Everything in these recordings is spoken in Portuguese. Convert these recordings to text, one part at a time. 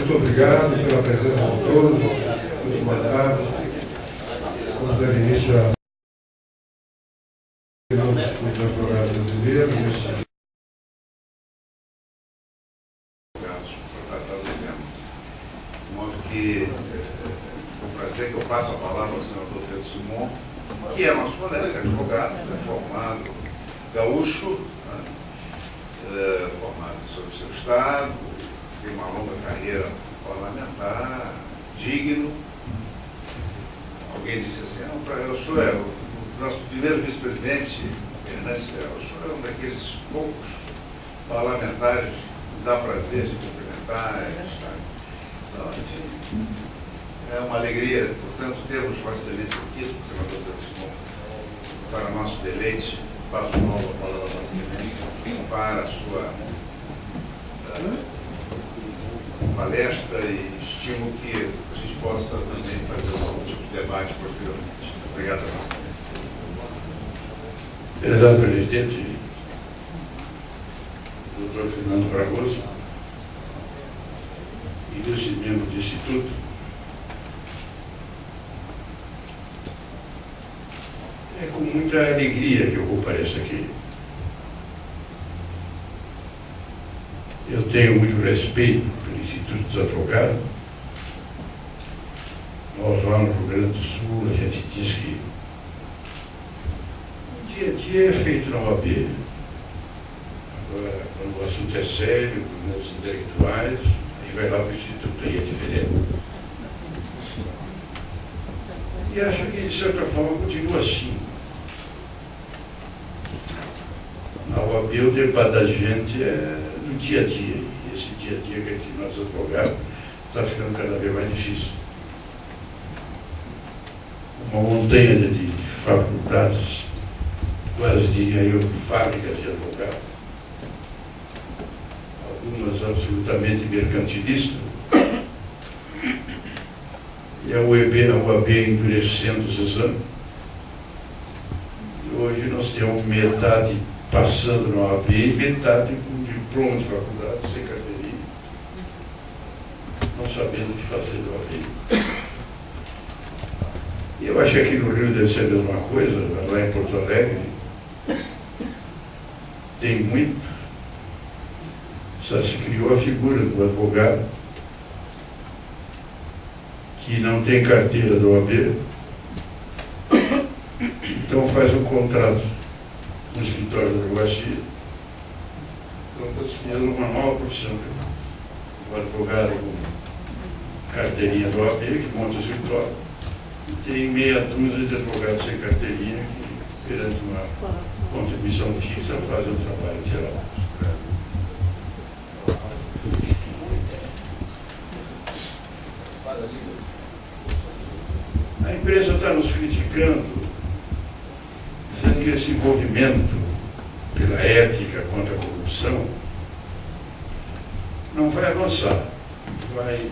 Muito obrigado pela presença de todos. Muito boa tarde. Vamos dar início a dos advogados brasileiros. De modo que, com prazer, que eu passo a palavra ao senador Pedro Simon, que é nosso colega, advogado, formado, gaúcho, formado sobre o seu estado, tem uma longa carreira parlamentar, digno. Alguém disse assim, não, o senhor é o nosso primeiro vice-presidente, Fernandes, o senhor é um daqueles poucos parlamentares que dá prazer de cumprimentar. Então, enfim, é uma alegria, portanto, termos Vossa Excelência aqui, senador Pedro Simon, para nosso deleite. Passo logo a palavra a Vossa Excelência para a sua palestra e estimo que a gente possa também fazer algum tipo de debate posteriormente. Obrigado. Prezado presidente, Dr. Fernando Fragoso, ilustre membro do Instituto, é com muita alegria que eu compareço aqui. Eu tenho muito respeito pelo Instituto dos Advogados. Nós lá no Rio Grande do Sul, a gente diz que o dia a dia é feito na OAB. Agora, quando o assunto é sério, com os intelectuais, aí vai lá para o Instituto, aí é diferente. E acho que, de certa forma, continua assim. Na OAB, o debate da gente é no dia a dia. E esse dia a dia que aqui nós advogados está ficando cada vez mais difícil. Uma montanha de faculdades, quase diria eu, fábricas de advogados, algumas absolutamente mercantilistas, e a OAB endurecendo os exames. E hoje nós temos metade passando na OAB e metade com diploma de faculdade, sem carteirinha, não sabendo o que fazer na OAB. Eu acho que aqui no Rio deve ser a mesma coisa, lá em Porto Alegre tem muito. Só se criou a figura do advogado que não tem carteira do OAB, então faz um contrato no escritório da advocacia, então está se criando uma nova profissão. O advogado com carteirinha do OAB, que monta o escritório, e tem meia dúzia de advogados sem carteirinha que, perante uma contribuição fixa, fazem o trabalho geral. A imprensa está nos criticando, dizendo que esse movimento pela ética contra a corrupção não vai avançar, vai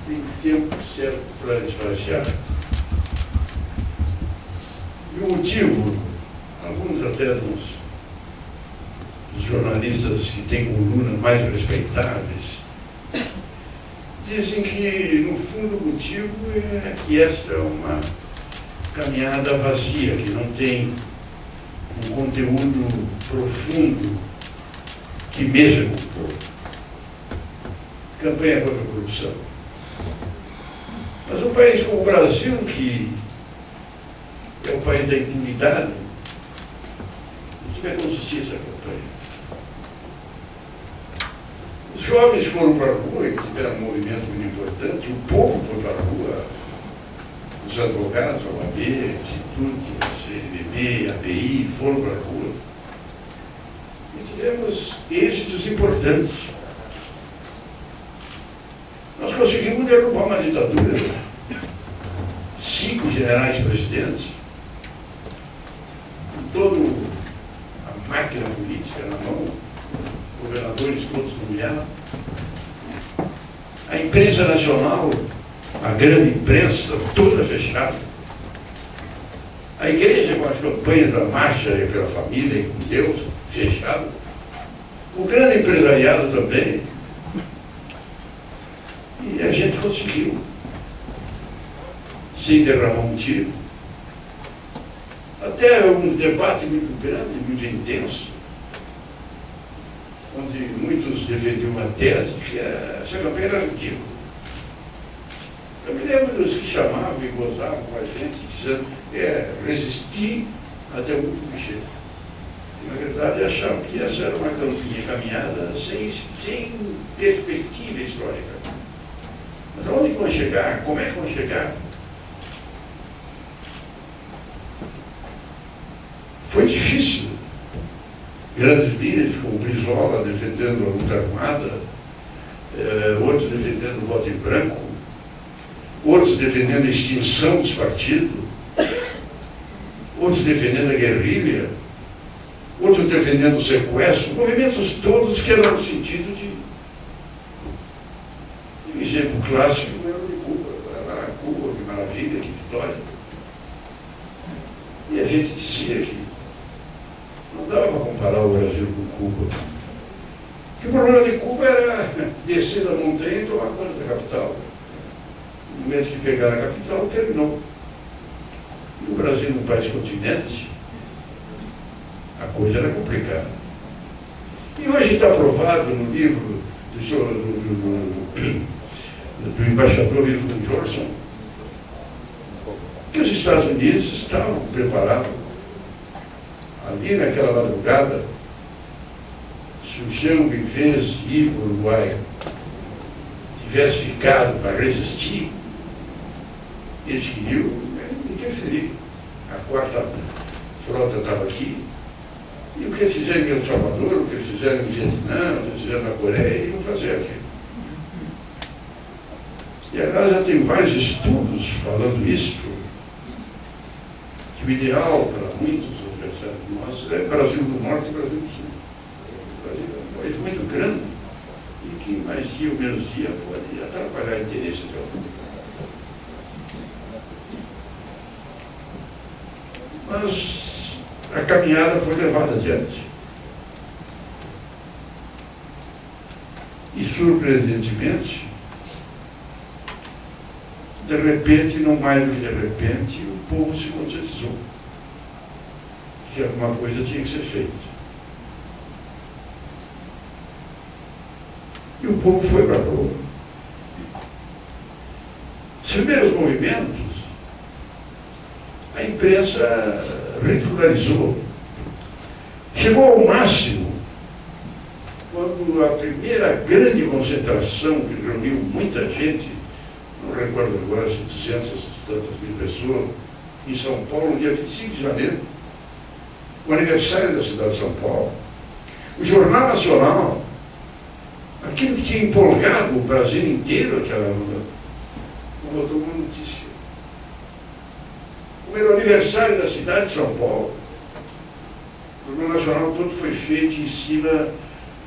ter tempo certo para desfraciar. E o motivo, alguns até dos jornalistas que têm colunas mais respeitáveis, dizem que, no fundo, o motivo é que esta é uma caminhada vazia, que não tem um conteúdo profundo que mexa com o povo. Campanha contra a corrupção. Mas um país como o Brasil, que é um país da impunidade, como é que consistia essa campanha? Os jovens foram para a rua e tiveram um movimento muito importante, o povo foi para a rua, os advogados, a OAB, o Instituto, o CNBB, a ABI, foram para a rua. E tivemos êxitos importantes. Nós conseguimos derrubar uma ditadura. 5 generais presidentes, com toda a máquina política na mão, governadores todos nomeados. A imprensa nacional, a grande imprensa, toda fechada. A igreja com as campanhas da marcha pela família e com Deus, fechada. O grande empresariado também, E a gente conseguiu, sem derramar um tiro. Até um debate muito grande, muito intenso, onde muitos defendiam uma tese que essa campanha era ridícula. Eu me lembro dos que chamavam e gozavam com a gente, dizendo, resistir até o último jeito. E, na verdade, achavam que essa era uma caminhada sem perspectiva histórica. Mas aonde que vão chegar? Como é que vão chegar? Foi difícil. Grandes líderes, como Brizola, defendendo a luta armada, outros defendendo o voto em branco, outros defendendo a extinção dos partidos, outros defendendo a guerrilha, outros defendendo o sequestro, movimentos todos que eram no sentido de... Um exemplo clássico era o de Cuba. Lá Cuba, que maravilha, que vitória. E a gente dizia que não dava para comparar o Brasil com Cuba. Que o problema de Cuba era descer da montanha e tomar conta da capital. No momento que pegaram a capital, terminou. E o Brasil, num país continente, a coisa era complicada. E hoje está provado no livro do embaixador Wilson Johnson que os Estados Unidos estavam preparados. Ali naquela madrugada, se o Jango, em vez de ir para o Uruguai, tivesse ficado para resistir, eles queriam interferir. A quarta frota estava aqui, e o que eles fizeram em El Salvador, o que eles fizeram no Vietnã, o que eles fizeram na Coreia, iam fazer aqui. E agora já tem vários estudos falando isso, que o ideal para muitos adversários nossos é Brasil do Norte e Brasil do Sul. O Brasil é um país muito grande e que mais dia ou menos dia pode atrapalhar o interesse de algum. Mas a caminhada foi levada adiante. E, surpreendentemente, de repente, não mais do que de repente, o povo se conscientizou que alguma coisa tinha que ser feita. E o povo foi para a rua. Os primeiros movimentos, a imprensa ridicularizou. Chegou ao máximo quando a primeira grande concentração que reuniu muita gente, não recordo agora se 200 tantas mil pessoas, em São Paulo, no dia 25 de janeiro, o aniversário da cidade de São Paulo. O Jornal Nacional, aquilo que tinha empolgado o Brasil inteiro, aquela luta, não botou uma notícia. Como era o aniversário da cidade de São Paulo, o Jornal Nacional todo foi feito em cima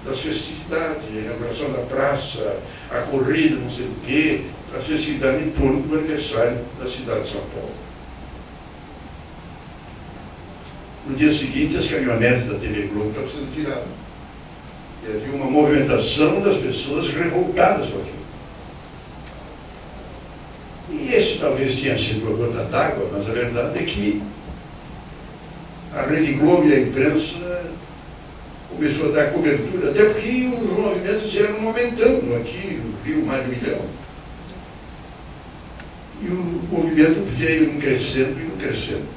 das festividades, a inauguração da praça, a corrida, não sei o quê, a festividade em torno do aniversário da cidade de São Paulo. No dia seguinte, as caminhonetes da TV Globo estavam sendo tiradas. E havia uma movimentação das pessoas revoltadas com aquilo. E esse talvez tenha sido a gota d'água, mas a verdade é que a Rede Globo e a imprensa começou a dar cobertura, até porque os movimentos eram aumentando aqui no Rio, mais de 1 milhão. E o movimento veio crescendo e crescendo.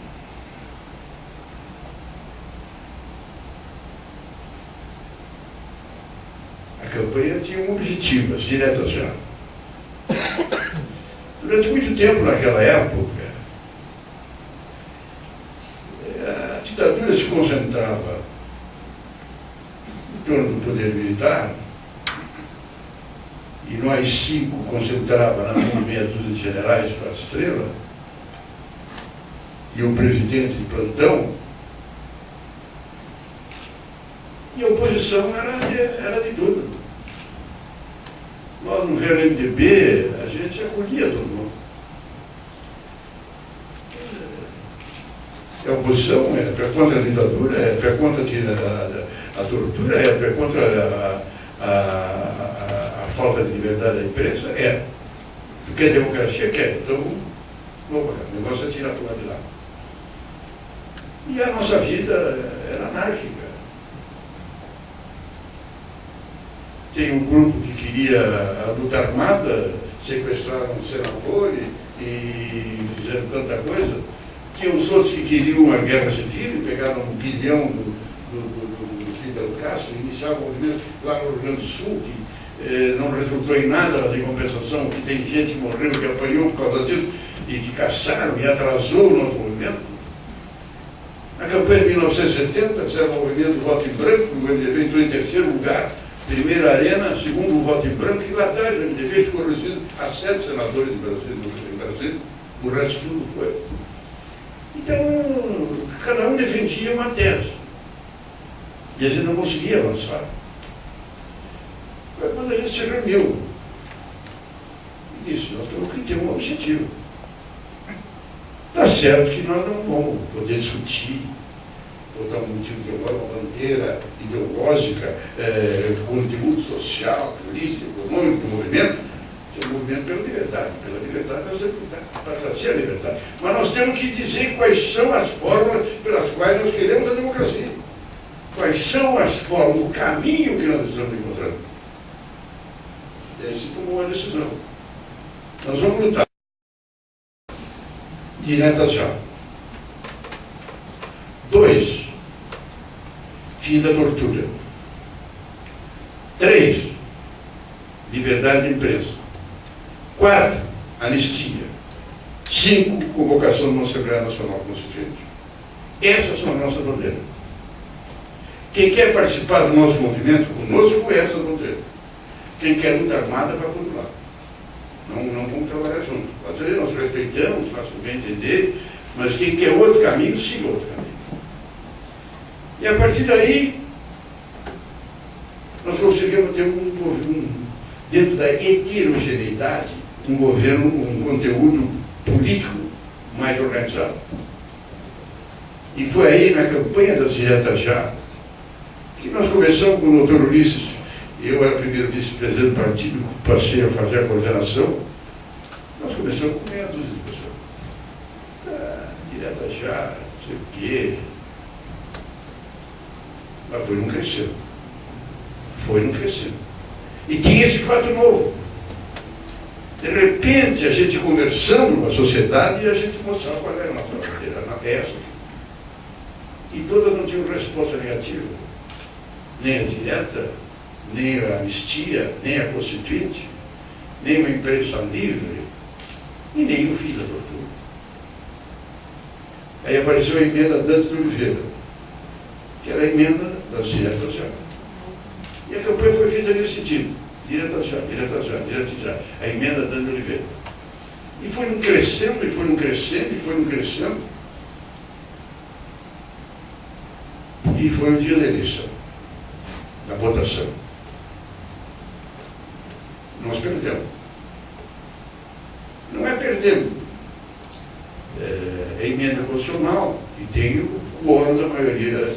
A campanha tinha um objetivo, as diretas já. Durante muito tempo, naquela época, a ditadura se concentrava em torno do poder militar, e no AI-5 concentrava na mão meia dúzia de generais para a estrela, e o presidente de plantão, e a oposição era de tudo. Nós no VLMDB, a gente acolhia todo mundo. A oposição é contra a ditadura, é contra a tortura, é contra a falta de liberdade da imprensa, Tu quer democracia? Quer. Então, vamos para cá. O negócio é tirar para o lado de lá. E a nossa vida era anárquica. Tem um grupo que queria a luta armada, sequestraram um senador e fizeram tanta coisa. Tinha os outros que queriam uma guerra civil, pegaram 1 bilhão do Fidel Castro, iniciaram o movimento lá no Rio Grande do Sul, que não resultou em nada, mas em compensação, que tem gente que morreu, que apanhou por causa disso, e que caçaram e atrasou o nosso movimento. Na campanha de 1970, fizeram o movimento do voto em branco, o MDB entrou em 3º lugar, primeira arena, segundo o voto em branco, e lá atrás o MDB ficou reduzido a 7 senadores em Brasil, o resto tudo foi. Então, cada um defendia uma tese. E a gente não conseguia avançar. Foi quando a gente se reuniu e disse, nós temos que ter um objetivo. Está certo que nós não vamos poder discutir, botar um motivo de uma bandeira ideológica, conteúdo social, político, econômico do movimento. É um movimento pela liberdade. Pela liberdade nós temos que lutar para trazer a liberdade. Mas nós temos que dizer quais são as formas pelas quais nós queremos a democracia. Quais são as formas, o caminho que nós estamos encontrando. E aí se tomou uma decisão. Nós vamos lutar diretas já. 2, fim da tortura. 3, liberdade de imprensa. 4, anistia. 5, convocação de uma Assembleia Nacional Constituinte. Essas são as nossas bandeiras. Quem quer participar do nosso movimento conosco é essa bandeira. Quem quer luta armada vai por lá. Não vamos trabalhar juntos. Às vezes nós respeitamos, faz bem entender, mas quem quer outro caminho, siga outro caminho. E a partir daí, nós conseguimos ter dentro da heterogeneidade, um governo, um conteúdo político mais organizado. E foi aí, na campanha das diretas já, que nós começamos com o doutor Ulisses. Eu era primeiro vice-presidente do partido, passei a fazer a coordenação. Nós começamos com meia dúzia de pessoas. Direta já, não sei o quê. Mas foi não crescendo. Foi não crescendo. E tinha esse fato novo. De repente, a gente conversando com a sociedade e a gente mostrava qual era a nossa bandeira, na peça. E todas não tinham resposta negativa. Nem a direta, nem a anistia, nem a constituinte, nem uma imprensa livre, e nem o fim da tortura. Aí apareceu a emenda Dantas de Oliveira, que era a emenda das diretas já. E a campanha foi feita nesse sentido, diretas já, diretas já, diretas já, a emenda Dantas de Oliveira. E foi crescendo, e foi crescendo, e foi crescendo. E foi o dia da eleição, da votação. Nós perdemos. Não é perdendo. É emenda constitucional e tem o quórum da maioria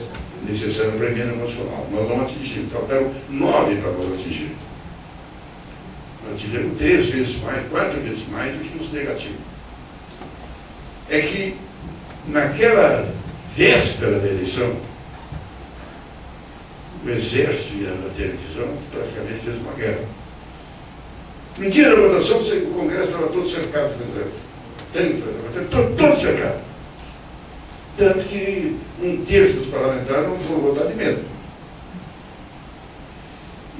necessária para a emenda constitucional. Nós não atingimos. Faltaram 9 para nós atingir. Nós tivemos 3 vezes mais, 4 vezes mais do que os negativos. É que naquela véspera da eleição, o Exército e a televisão praticamente fez uma guerra. No dia da votação, o Congresso estava todo cercado do Exército. Todo cercado. Tanto que 1/3 dos parlamentares não foram votar de medo.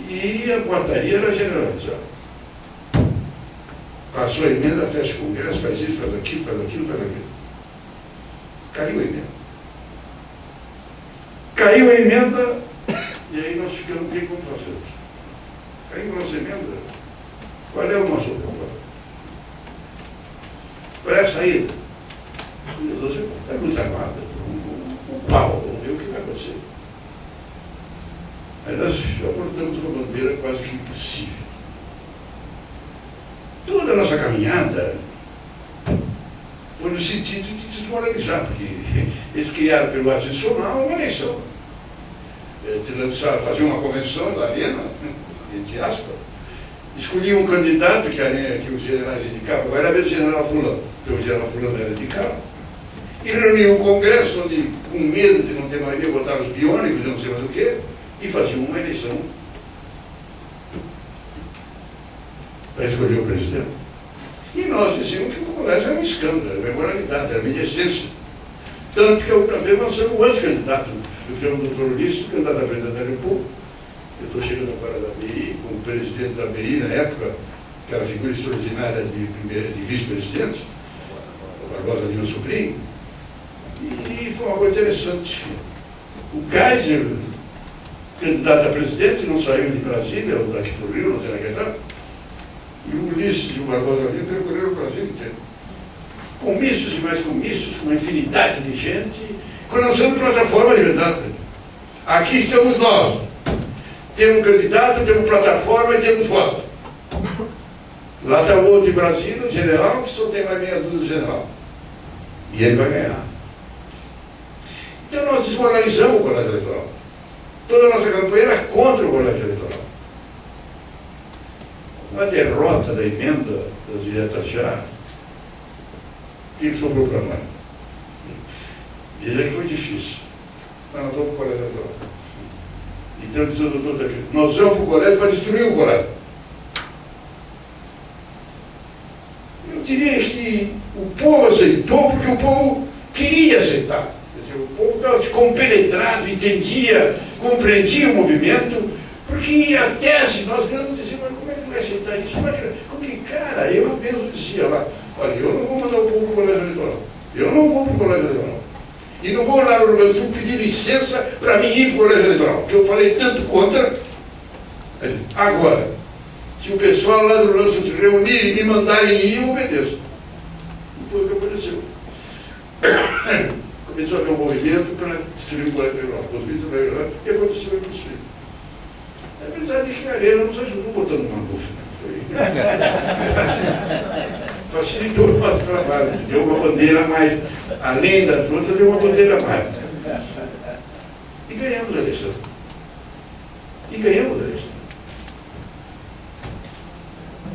E a portaria era generalizada. Passou a emenda, fecha o Congresso, faz isso, faz aquilo, faz aquilo, faz aquilo. Caiu a emenda. Caiu a emenda, e aí nós ficamos, não tem como fazer. Caiu a nossa emenda. Qual é o nosso problema? Qual é a saída? É luta armada, o pau, vamos ver o que vai acontecer. Aí nós abordamos uma bandeira quase que impossível. Toda a nossa caminhada foi no sentido de desmoralizar, porque eles criaram pelo adicional uma eleição. Fazer uma convenção da Arena, entre aspas, escolhiam um candidato que os generais indicavam, agora era o general fulano, então o general fulano era indicado, e reuniam um congresso onde, com medo de não ter maioria, botaram os biônicos, não sei mais o quê, e faziam uma eleição para escolher o presidente. E nós dizíamos que o colégio era um escândalo, era imoralidade, era indecência. Tanto que eu também lancei um anticandidato, eu fui o doutor Ulisses, candidato a presidente da República. Eu estou chegando agora da BI, como presidente da BI na época, que era a figura extraordinária de vice-presidente, o Barbosa de meu sobrinho, e foi uma coisa interessante. O Kaiser, candidato a presidente, não saiu de Brasília, ou daqui do Rio, não sei na que idade, e o Ulisses e o Barbosa Lima percorreram o Brasil inteiro. Comícios e mais comícios, com uma infinidade de gente, conhecendo plataforma de verdade. Aqui estamos nós. Temos candidato, temos plataforma e temos voto. Lá está o outro de Brasília, o general, que só tem mais meia dúzia de general. E ele vai ganhar. Então nós desmoralizamos o colégio eleitoral. Toda a nossa campanha era contra o colégio eleitoral. Uma derrota da emenda das diretas já, que sobrou para nós. Veja que foi difícil. Mas nós vamos para o colégio eleitoral. Então, disse o doutor Davi, nós vamos para o colégio para destruir o colégio. Eu diria que o povo aceitou porque o povo queria aceitar. Quer dizer, o povo estava compenetrado, entendia, compreendia o movimento, porque a tese, nós mesmos dizíamos, mas como é que vai aceitar isso? Como que, cara, eu mesmo dizia lá, olha, eu não vou mandar o povo para o colégio eleitoral. Eu não vou para o colégio eleitoral. E não vou lá no Rio Grande do Sul pedir licença para mim ir para o colégio eleitoral, porque eu falei tanto contra. Agora, se o pessoal lá do Rio Grande do Sul se reunir e me mandarem ir, eu obedeço. E foi o que aconteceu. Começou a haver um movimento para destruir o colégio eleitoral. E aconteceu o impossível. É verdade que a Arena nos ajudou botando uma lufa. Facilitou o nosso trabalho, deu uma bandeira a mais, além das outras, deu uma bandeira a mais. E ganhamos a eleição. E ganhamos a eleição.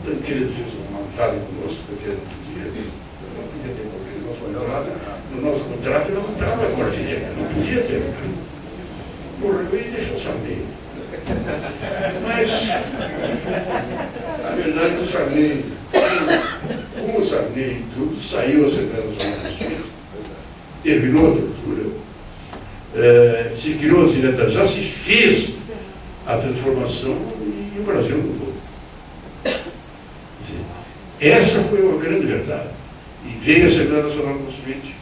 Tanto que eles fizeram uma vontade conosco, porque não podia ter problema, no nosso contrato não entrava a morte dele, não podia ter. Morreu e deixou saber. Mas, na verdade, o Sarney, como o Sarney e tudo, saiu a Assembleia Nacional do Sul, terminou a tortura, se criou as diretas, já se fez a transformação e o Brasil mudou. Essa foi uma grande verdade. E veio a Assembleia Nacional Constituinte,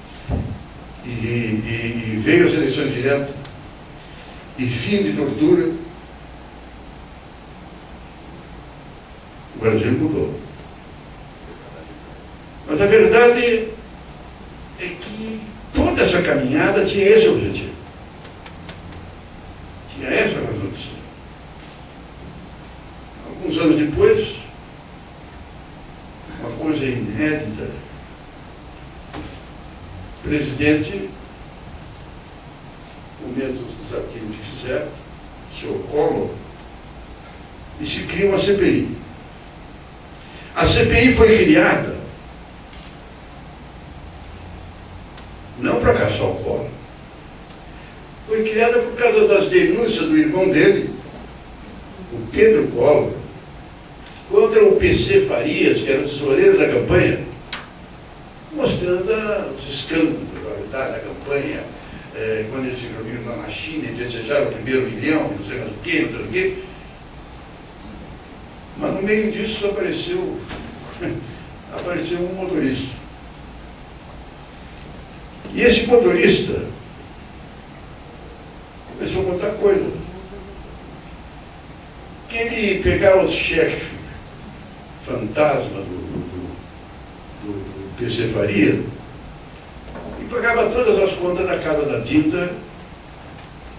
e veio as eleições diretas, e fim de tortura. O Brasil mudou. Mas a verdade é que toda essa caminhada tinha esse objetivo. Tinha essa razão de ser. Alguns anos depois, uma coisa inédita, o presidente, o método legislativo que fizeram, o senhor Collor, e se cria uma CPI. A CPI foi criada não para caçar o Collor. Foi criada por causa das denúncias do irmão dele, o Pedro Collor, contra o PC Farias, que era o tesoureiro da campanha, mostrando os escândalos da campanha, quando eles se reuniram lá na China e desejaram o primeiro milhão, não sei mais o quê, não sei o quê. Mas no meio disso apareceu um motorista. E esse motorista começou a contar coisas. Que ele pegava os cheques fantasma do PC Faria e pagava todas as contas da Casa da Tinta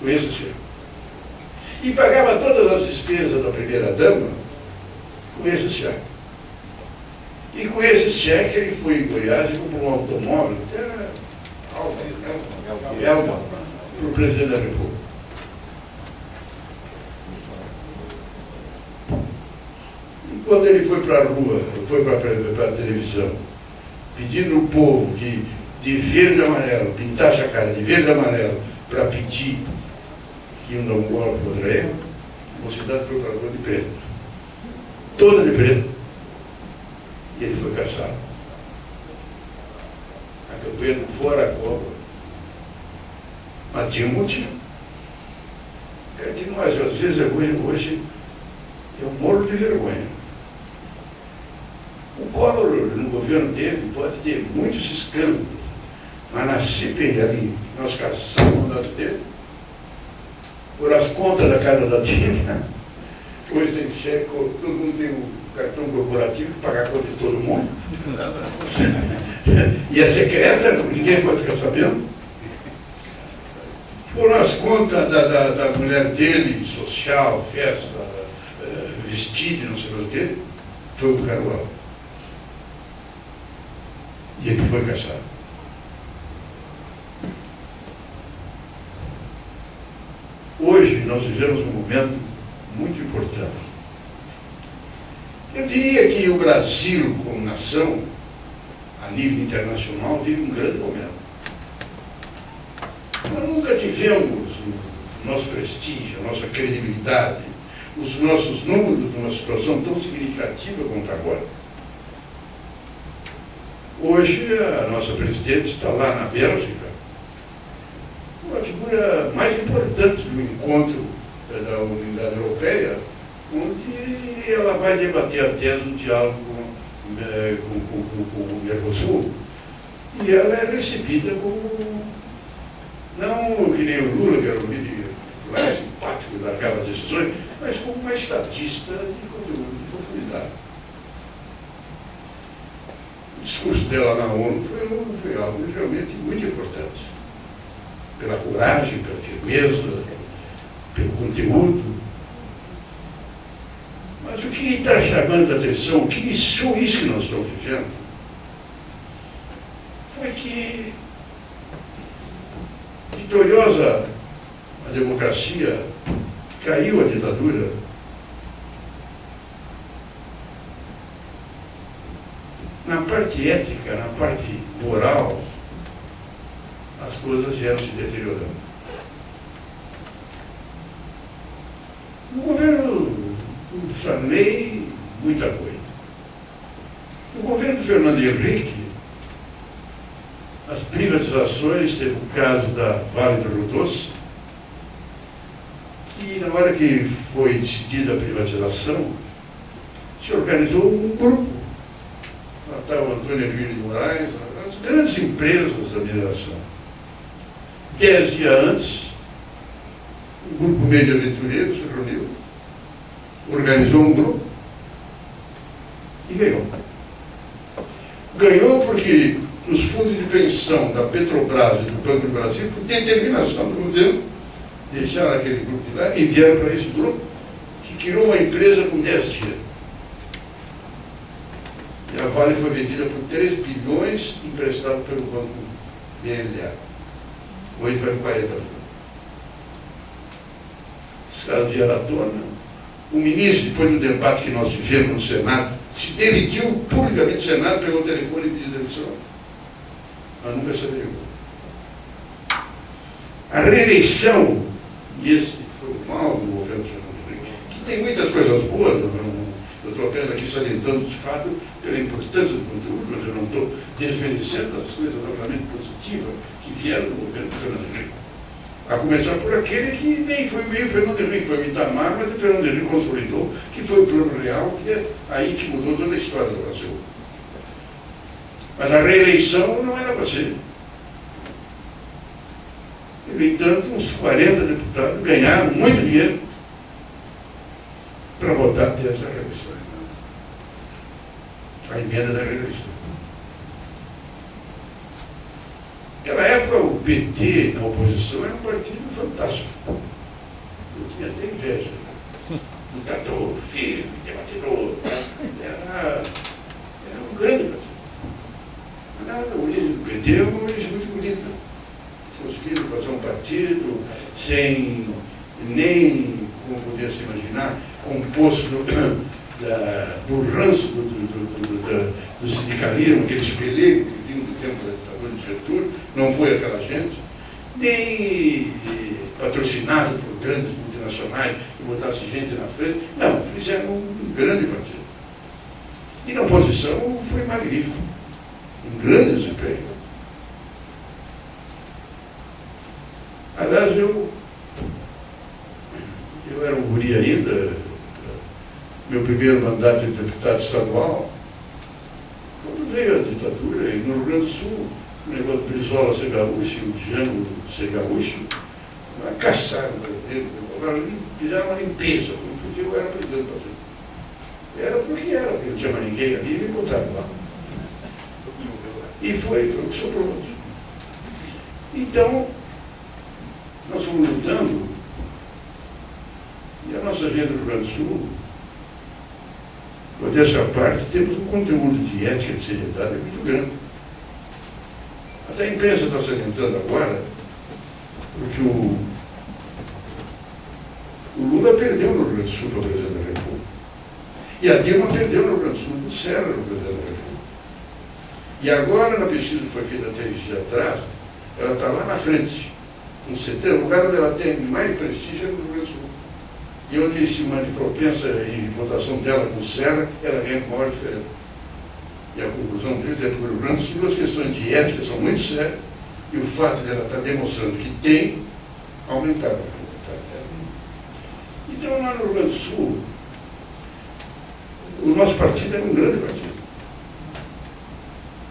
com esse cheque. E pagava todas as despesas da primeira-dama com esse cheque. E com esse cheque ele foi em Goiás e comprou um automóvel, que era Elma, para o presidente da República. quando ele foi para a rua, foi para a televisão, pedindo ao povo que de verde e amarelo, pintasse a cara de verde e amarelo para pedir que iam dar um golpe contra ele, a mocidade foi para a rua de preto. Toda de preto. E ele foi caçado. A campanha do Fora a Cobra. Mas tinha um motivo. É que nós, às vezes, hoje eu morro de vergonha. O Collor, no governo dele, pode ter muitos escândalos, mas na CPI ali, nós caçamos o mandato dele, por as contas da Casa da Dívida, hoje tem cheque, todo mundo tem um cartão corporativo para pagar a conta de todo mundo. E é secreta, ninguém pode ficar sabendo. Por as contas da mulher dele, social, festa, vestido, não sei o quê, foi o Caruaru. E ele foi caçado. Hoje nós vivemos um momento muito importante. Eu diria que o Brasil, como nação, a nível internacional, vive um grande momento. Nós nunca tivemos o nosso prestígio, a nossa credibilidade, os nossos números numa situação tão significativa como agora. Hoje, a nossa presidente está lá na Bélgica, uma figura mais importante do encontro da Unidade Europeia, onde ela vai debater a tese do diálogo com o Mercosul, e ela é recebida como, não que nem o Lula, que era um líder mais simpático e largava as decisões, mas como uma estatista de conteúdo, de profundidade. O discurso dela na ONU foi algo realmente muito importante. Pela coragem, pela firmeza, pelo conteúdo. Mas o que está chamando a atenção, que isso que nós estamos vivendo, foi que, vitoriosa a democracia, caiu a ditadura. Na parte ética, na parte moral, as coisas vieram se deteriorando. No governo do Sarney, muita coisa. No governo do Fernando Henrique, as privatizações, teve o caso da Vale do Rio Doce, que na hora que foi decidida a privatização, se organizou um grupo. Lá está o Antônio Hermílio de Moraes, as grandes empresas da mineração. 10 dias antes, um grupo meio de aventureiros se reuniu, organizou um grupo e ganhou. Ganhou porque os fundos de pensão da Petrobras e do Banco do Brasil, por determinação do governo, deixaram aquele grupo de lá e vieram para esse grupo, que criou uma empresa com 10 dias. E a Vale foi vendida por 3 bilhões emprestado pelo Banco BNDES. Hoje vai para 40 bilhões. Os caras vieram à tona. O ministro, depois do debate que nós tivemos no Senado, se demitiu publicamente do Senado, pegou o telefone e pediu demissão. Mas nunca se averigou. A reeleição, e esse foi o mal do governo do Fernando Henrique, que tem muitas coisas boas, eu estou apenas aqui salientando de fato pela importância do conteúdo, mas eu não estou desmerecendo as coisas altamente positivas que vieram do governo do Fernando Henrique. A começar por aquele que nem foi meio Fernando Henrique, foi o Itamar, mas o Fernando Henrique consolidou, que foi o Plano Real, que é aí que mudou toda a história do Brasil. Mas a reeleição não era para ser. No entanto, uns 40 deputados ganharam muito dinheiro para votar ter essa reeleição. A emenda da reeleição. Naquela época, o PT, na oposição, era um partido fantástico. Eu tinha até inveja. Lutador, firme, debatedor. Era um grande partido. Mas a origem do PT é uma origem muito bonita. Seus filhos fazer um partido sem nem, como podia se imaginar, composto do ranço do sindicalismo, aqueles pelegos que vinham do tempo da ditadura de Getúlio, não foi aquela gente, nem patrocinado por grandes multinacionais que botassem gente na frente. Não, fizeram um grande partido. E na oposição foi magnífico. Um grande desempenho. Aliás, eu era um guri ainda, meu primeiro mandato de deputado estadual, quando veio a ditadura, e no Rio Grande do Sul, o negócio de Brizola ser gaúcho, o Django ser gaúcho, uma caçada dele, fizeram uma limpeza, eu era presidente do partido. Era porque não tinha mais ninguém ali, e me botaram lá. E foi o que sobrou. Então, nós fomos lutando, e a nossa agenda do Rio Grande do Sul, por dessa parte, temos um conteúdo de ética e de seriedade muito grande. Até a imprensa está se alimentando agora, porque o Lula perdeu no Rio Grande do Sul para o presidente da República. E a Dilma perdeu no Rio Grande do Sul, do Serra no presidente da República. E agora, na pesquisa que foi feita até dias atrás, ela está lá na frente, com 70, o lugar onde ela tem mais prestígio é no Rio Grande do Sul. E onde se propensa em votação dela com o Serra, ela ganha com maior diferença. E a conclusão deles é que o Rio Grande do Sul, duas questões de ética são muito sérias, e o fato de ela estar demonstrando que tem aumentado a popularidade. Então, lá no Rio Grande do Sul, o nosso partido era um grande partido.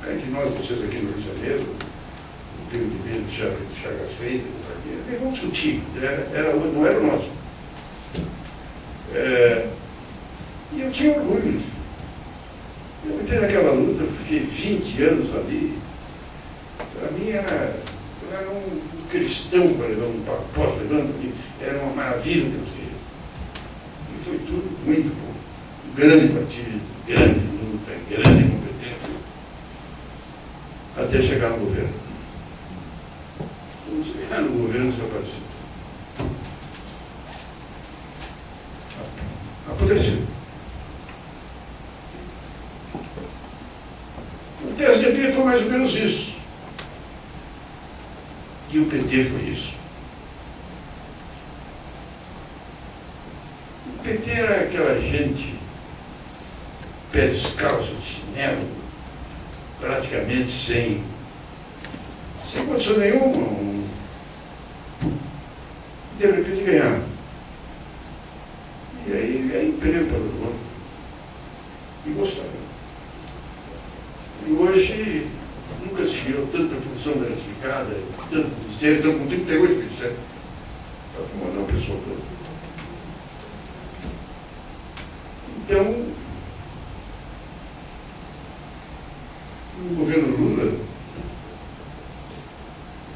Entre nós, vocês aqui no Rio de Janeiro, o Pedro de Pedro, Chagas Freitas, vamos discutir, não era o nosso. E eu tinha orgulho. Eu entrei naquela luta, fiquei 20 anos ali. Para mim eu era um cristão para levar um pacote, era uma maravilha que eu queria. E foi tudo muito bom. Um grande partido, grande luta, grande competência, até chegar no governo. Quando chegar no governo, você participa. Apodreceu. O PSDB foi mais ou menos isso. E o PT foi isso. O PT era aquela gente, pé descalço, de chinelo, praticamente sem condição nenhuma, de repente ganhar. E aí é emprego para todo mundo. E gostava. E hoje nunca se criou tanta função gratificada, tanto ministério, estamos com 38 ministérios, para comandar uma pessoa toda. Então, no governo Lula,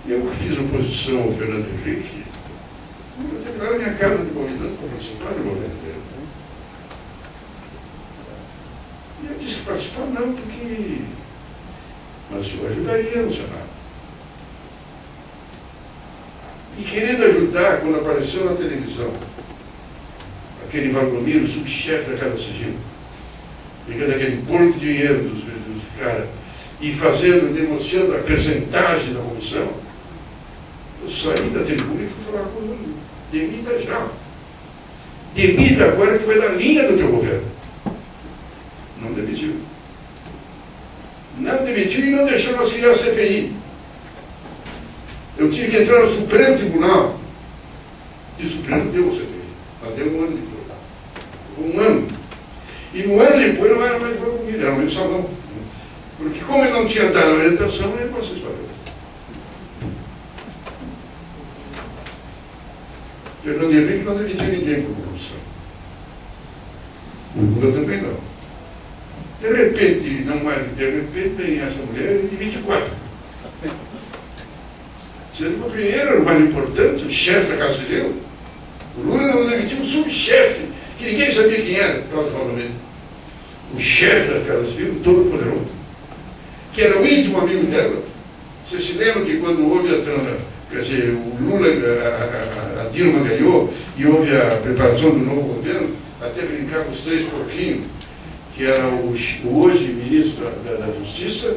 eu que fiz oposição ao Fernando Henrique, eu declaro minha casa de convidado para participar do governo dele. E eu disse que participar não, porque... Mas eu ajudaria no Senado. E querendo ajudar, quando apareceu na televisão, aquele Valdomiro, subchefe da Casa Civil, pegando aquele bolo de dinheiro dos caras e negociando a percentagem da comissão, eu saí da tribuna e fui falar com o Lula. Demita já. Demita agora que vai dar linha do teu governo. Não demitiu. Não demitiu e não deixou nós criar a CPI. Eu tive que entrar no Supremo Tribunal. E o Supremo deu a CPI. Mas deu um ano depois. Um ano. E um ano depois não era mais Banco Milhão, ele só não. Porque como ele não tinha dado a orientação, ele passou isso para ele. Fernando Henrique não demitiu ninguém por corrupção. O Lula também não. De repente, não mais de repente, tem essa mulher de 24. Sendo que o primeiro era o mais importante, o chefe da Casa Civil. O Lula não demitiu um subchefe, que ninguém sabia quem era, estava falando mesmo. O chefe da Casa Civil, todo poderoso, que era o íntimo amigo dela. Você se lembra que quando houve quer dizer, o Lula, a Dilma ganhou, e houve a preparação do novo governo, até brincar com os 3 porquinhos, que era o hoje ministro da Justiça,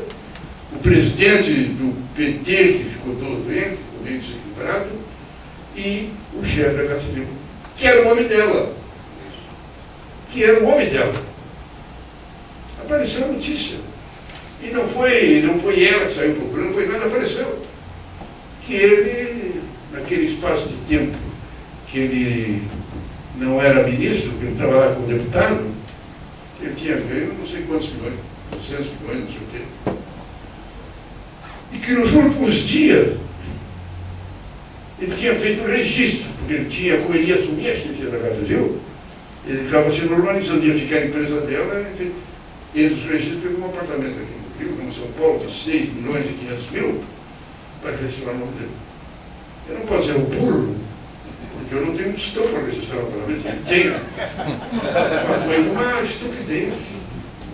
o presidente do PT, que ficou todo doente, desequilibrado, e o chefe da Casa Civil, que era o homem dela. Apareceu a notícia. E não foi ela que saiu procurando, não foi nada, apareceu. Que ele, naquele espaço de tempo que ele não era ministro, que ele estava lá como deputado, ele tinha ganho não sei quantos milhões, 200 milhões, não sei o quê. E que nos últimos dias ele tinha feito um registro, porque ele tinha, como ele ia assumir a chefia da Casa Civil, ele estava se normalizando, ia ficar a empresa dela, entre os registros pegou um apartamento aqui no Rio, como São Paulo, de 6 milhões e 500 mil, para registrar o nome dele. Eu não posso ser o burro, porque eu não tenho tostão para registrar o apartamento, ele tem. Mas foi uma estupidez.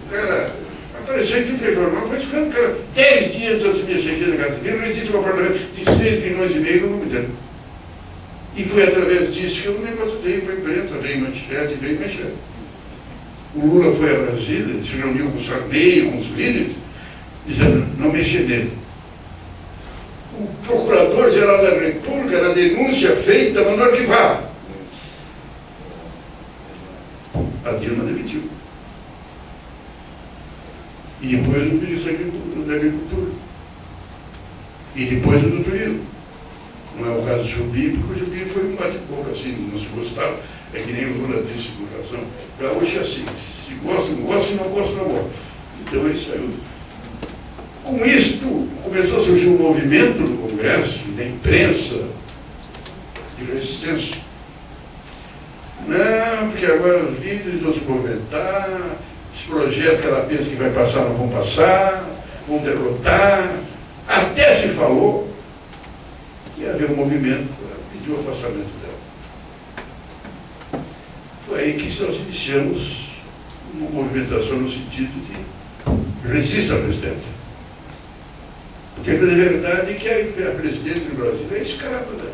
O cara apareceu aqui no jornal, foi escândalo, cara, 10 dias antes de assumir a chefia da Casa Civil, registra um apartamento de 6 milhões e meio no nome dele. E foi através disso que o negócio veio para a imprensa, veio manchete, veio manchete. O Lula foi a Brasília, se reuniu com o Sarney, com os líderes, dizendo, não mexer nele. O Procurador-Geral da República, na denúncia feita, mandou arquivar. A Dilma demitiu. E depois o ministro da Agricultura. E depois o doutor Hilo. Não é o caso do Jubim, porque o Jubim foi um bate-boca, assim, não se gostava. É que nem o Lula disse com razão. Gaúcho é assim, se gosta, não gosta, se não gosta, não gosta. Então ele saiu. Com isto, começou a surgir um movimento no Congresso, na imprensa, de resistência. Não, porque agora os líderes vão se movimentar, os projetos que ela pensa que vai passar não vão passar, vão derrotar. Até se falou que havia um movimento para pedir o afastamento dela. Foi aí que nós iniciamos uma movimentação no sentido de resistir à presidência. Porque a verdade é que a presidência do Brasil é escrava, né?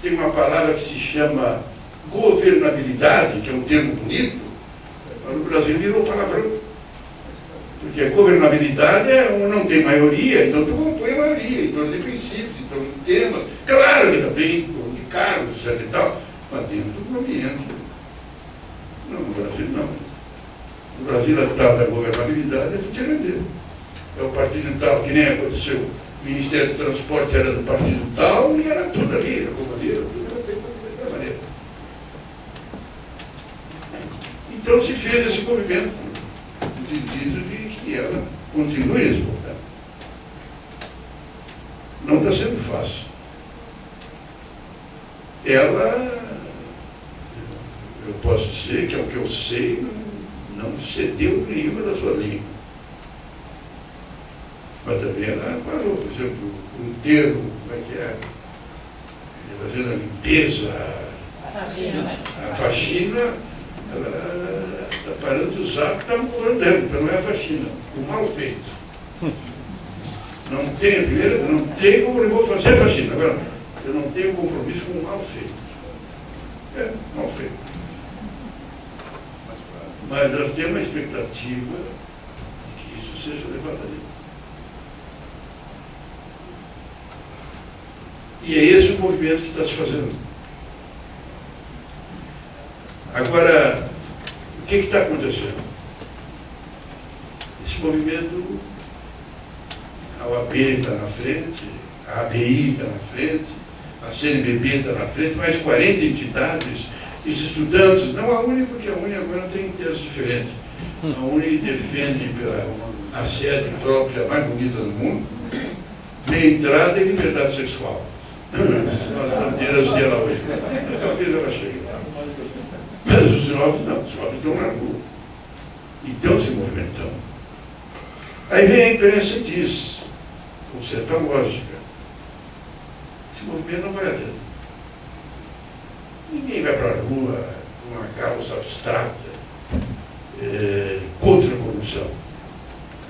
Tem uma palavra que se chama governabilidade, que é um termo bonito, mas no Brasil virou palavrão. Porque a governabilidade é não tem maioria, então tu compõe a maioria, então tem princípios, então tem tema. Claro que também, de cargos, etc e tal, mas dentro do ambiente. Não, no Brasil não. No Brasil a tal da governabilidade é futirandeiro. É o partido tal, que nem aconteceu. O Ministério do Transporte era do partido tal e era tudo ali, era comunista, tudo era feito da mesma maneira. Então se fez esse movimento, no sentido de que ela continue nesse movimento. Não está sendo fácil. Ela, eu posso dizer que, ao que eu sei, não cedeu nenhuma da sua língua. Mas também ela parou, por exemplo, o inteiro, como é que é? Fazendo a limpeza, a faxina, ela está parando de usar porque está morrendo dela, então não é a faxina, o mal feito. Não tem, primeiro, não tem como eu vou fazer a faxina, agora, eu não tenho compromisso com o mal feito. É, mal feito. Mas nós temos uma expectativa de que isso seja levado ali. E é esse o movimento que está se fazendo. Agora, o que está acontecendo? Esse movimento, a OAB está na frente, a ABI está na frente, a CNBB está na frente, mais 40 entidades, os estudantes, não a UNE, porque a UNE agora tem interesses diferentes. A UNE defende a sede própria mais bonita do mundo, meia entrada e liberdade sexual. As bandeiras dela hoje. Talvez ela chegue lá. Mas os jovens não, os jovens estão na rua. E estão se movimentando. Aí vem a imprensa e diz, com certa lógica, esse movimento não vai adiante. Ninguém vai para a rua com uma causa abstrata contra a corrupção.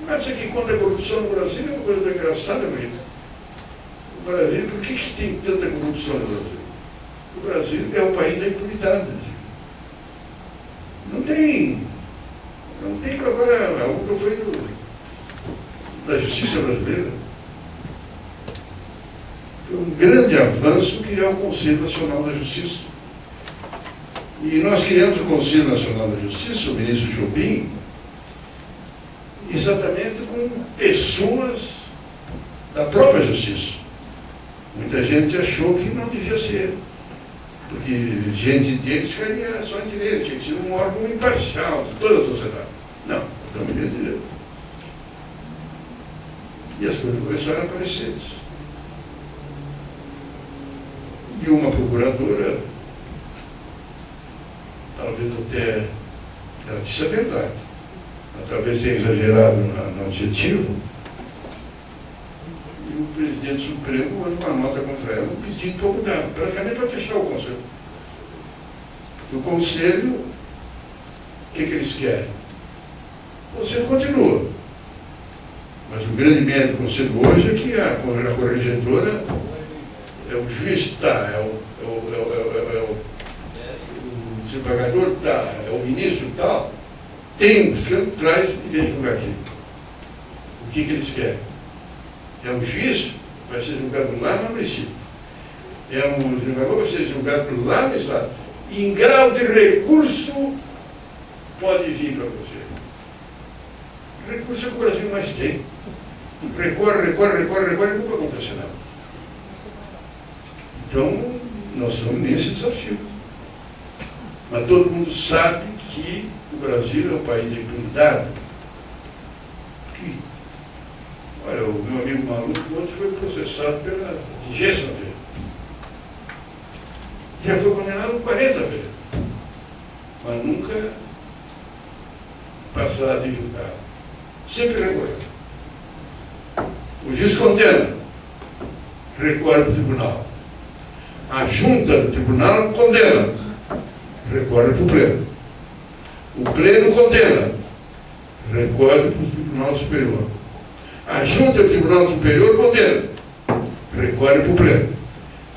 Mas isso aqui contra a corrupção no Brasil é uma coisa engraçada, porque para ver por que tem tanta corrupção no Brasil. O Brasil é o país da impunidade. Não tem Não tem que agora, a UCA foi da justiça brasileira. Foi um grande avanço criar o Conselho Nacional da Justiça. E nós criamos o Conselho Nacional da Justiça, o ministro Jobim, exatamente com pessoas da própria justiça. Muita gente achou que não devia ser, porque gente deles ficaria só entre eles, tinha que ser um órgão imparcial de toda a sociedade. Não, então devia dizer. E as coisas começaram a aparecer. E uma procuradora, talvez até, ela disse a verdade, mas talvez tenha exagerado no adjetivo, e o presidente Supremo mandou uma nota contra ela, pedindo para mudar, praticamente para fechar o Conselho. O Conselho, o que eles querem? O Conselho continua. Mas o grande mérito do Conselho hoje é que a corregedora é o juiz está, é o desembargador está, é o ministro tal, tem um centro, traz e vem julgar aqui. O que eles querem? É um juiz, vai ser julgado lá no município. É um desembargador, vai ser julgado lá no Estado. E em grau de recurso, pode vir para você. Recurso é o que o Brasil mais tem. Recorre, e nunca acontece nada. Então, nós estamos nesse desafio. Mas todo mundo sabe que o Brasil é um país de impunidade. Olha, o meu amigo maluco ontem foi processado pela 20ª vez. Já foi condenado 40 vezes. Mas nunca passado em julgado. Sempre recorre. O juiz condena, recorre para o tribunal. A junta do tribunal condena, recorre para o pleno. O pleno condena, recorre para o Tribunal Superior. A junta do Tribunal Superior condena, recorre para o pleno.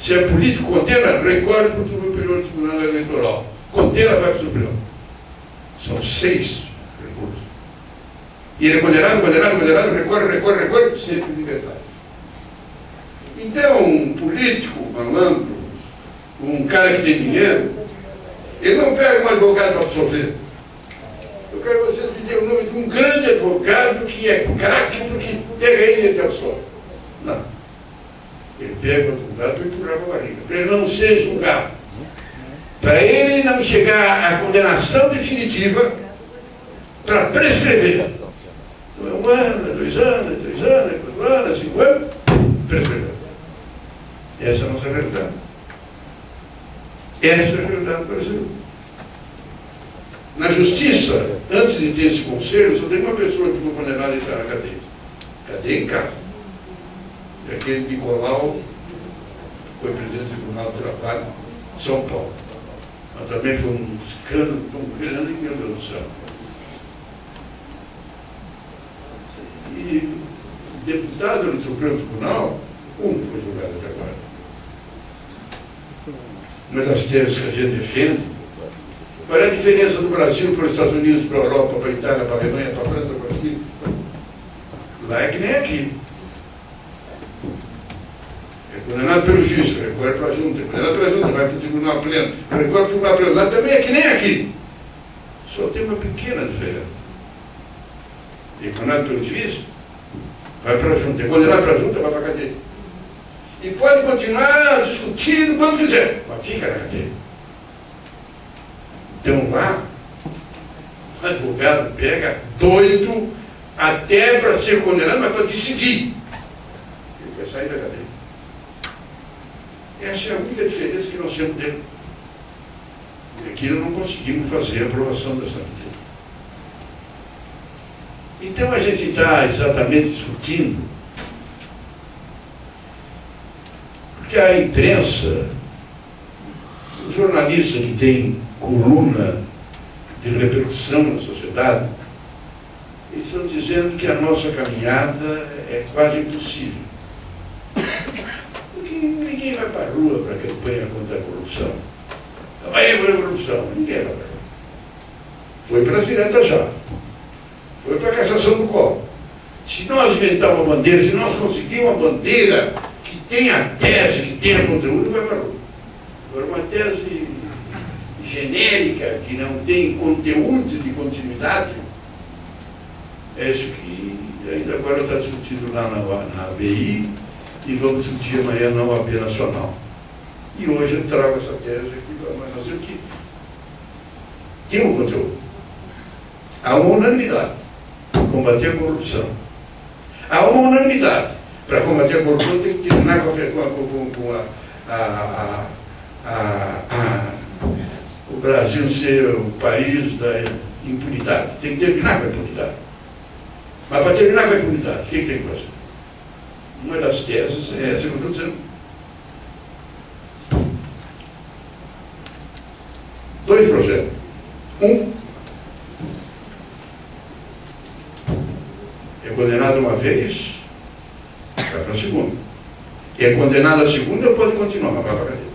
Se é político, condena, recorre para o Superior Tribunal Eleitoral. Condena, vai para o Supremo. São 6 recursos. E ele é condenado, recorre, sempre liberdade. Então, um político, um malandro, um cara que tem dinheiro, ele não pega um advogado para absolver. Eu quero que vocês me dêem o nome de um grande advogado que é craque porque terreno de absolve. Não. Ele pega o advogado para empurrar para a barriga, para ele não ser julgado. Para ele não chegar à condenação definitiva para prescrever. Então é 1 ano, é 2 anos, é 3 anos, é 4 anos, é 5 anos, prescreveu. Essa é a nossa realidade. Essa é a realidade do Brasil. Na justiça, antes de ter esse conselho, só tem uma pessoa que foi condenada a entrar na cadeia. Cadeia em casa. E aquele Nicolau foi presidente do Tribunal do Trabalho de São Paulo. Mas também foi um escândalo tão grande que, meu Deus do céu. E deputado no Supremo Tribunal, foi julgado até agora. Uma das teses que a gente defende. Qual é a diferença do Brasil para os Estados Unidos, para a Europa, para a Itália, para a Alemanha, para a França, para a China? Lá é que nem aqui. É condenado pelo juiz, recorre para a junta. É condenado pela junta, vai para o tribunal pleno. Recorre para o tribunal pleno. Lá também é que nem aqui. Só tem uma pequena diferença. É condenado pelo juiz, vai para a junta. É condenado para a junta, vai para a cadeia. E pode continuar discutindo quando quiser, mas fica na cadeia. Então lá, o advogado pega doido até para ser condenado, mas para decidir. Ele quer sair da cadeia. Essa é a única diferença que nós temos dentro. E aqui nós não conseguimos fazer a aprovação dessa medida. Então a gente está exatamente discutindo, porque a imprensa, os jornalistas que têm coluna de repercussão na sociedade, eles estão dizendo que a nossa caminhada é quase impossível. Porque ninguém vai para a rua para a campanha contra a corrupção. Campanha contra a corrupção, ninguém vai para a rua. Foi para as diretas já. Foi para a cassação do Collor. Se nós inventarmos uma bandeira, se nós conseguirmos uma bandeira que tenha tese, que tenha conteúdo, vai para a rua. Agora, uma tese genérica, que não tem conteúdo de continuidade, é isso que ainda agora está discutido lá na ABI e vamos discutir amanhã na OAB Nacional. E hoje eu trago essa tese aqui para nós dizer que tem um conteúdo. Há uma unanimidade para combater a corrupção. Há uma unanimidade para combater a corrupção, tem que terminar com o Brasil ser o país da impunidade. Tem que terminar com a impunidade. Mas para terminar com a impunidade, o que tem que fazer? Uma das teses é essa que eu estou dizendo. Dois projetos. Um é condenado uma vez, vai para a segunda. É condenado a segunda, pode continuar, mas vai para a cadeia.